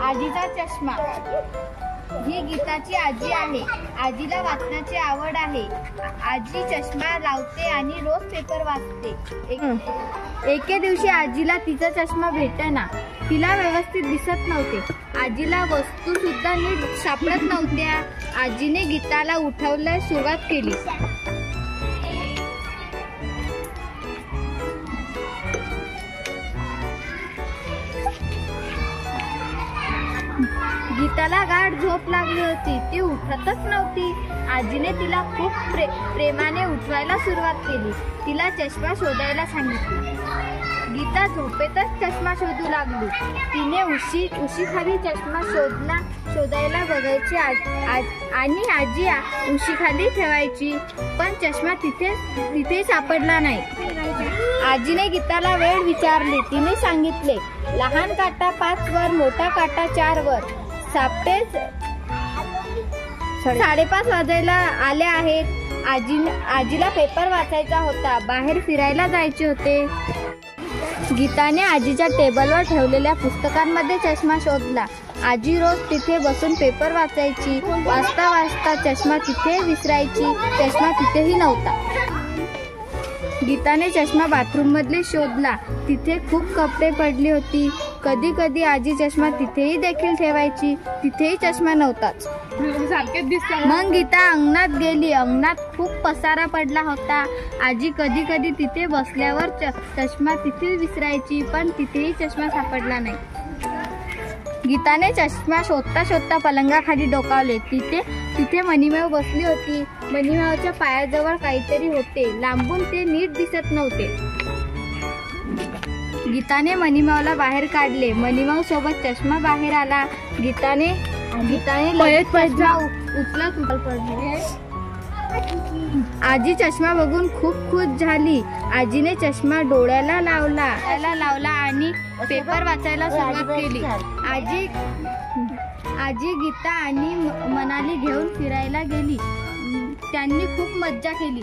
आजीचा चष्मा। ही गीताची आजी आहे। आजीला वाचनाची आवड आहे। आजी चष्मा लावते आणि रोज पेपर वाचते। एके दिवशी आजीला तिचा चष्मा भेटेना। तिला व्यवस्थित दिसत नव्हते। आजीला वस्तू सुद्धा नीट सापडत नव्हत्या। आजीने गीताला उठवण्यास सुरुवात केली। गीताला गाढ झोप लागली होती। ती उठतच नव्हती। आजीने तिला खूप प्रेमाने उठवायला सुरुवात केली। तिला चष्मा शोधायला सांगितलं। गीता झोपेतच चष्मा शोधू लागली। तिने उशीखाली चष्मा शोधायला बघायची आणि आजी उशीखाली ठेवायची, पण चष्मा तिथे सापडला नाही। आजीने गीताला वेळ विचारली। तिने सांगितले, लहान काटा 5 वर, मोठा काटा 4 वर। सापटे 5:30 वाजायला आले आहेत। आजीला पेपर वाचायचा होता। बाहेर फिरायला जायचे होते। गीताने आजीच्या टेबलवर ठेवलेल्या पुस्तकांमध्ये चष्मा शोधला। आजी रोज तिथे बसून पेपर वाचायची। वाचता वाचता चष्मा तिथे विसरायची। चष्मा तिथेही नव्हता। गीताने चष्मा बाथरूम मध्ये शोधला। तिथे खूप कपडे पडली होती। कधी कधी आजी चष्मा तिथेही देखील ठेवायची। तिथेही चष्मा नव्हताच। मग गीता अंगणात गेली। अंगणात खूप पसारा पडला होता। आजी कधी कधी तिथे बसल्यावर चष्मा तिथे विसरायची, पण तिथेही चष्मा सापडला नाही। गीताने चष्मा शोधता शोधता पलंगाखाली डोकावले। तिथे मनीमाऊ बसली होती। मनीमाऊच्या पायाजवळ काहीतरी होते। लांबून ते नीट दिसत नव्हते। गीताने मनीमाऊला बाहेर काढले। मनीमाऊ सोबत चष्मा बाहेर आला। गीताने चष्मा उचलत पडले। आजी चष्मा बघून खूप खुश झाली। आजीने चष्मा डोळ्याला लावला आणि पेपर वाचायला सुरुवात केली। आजी गीता आणि मनाली घेऊन फिरायला गेली। त्यांनी खूप मज्जा केली।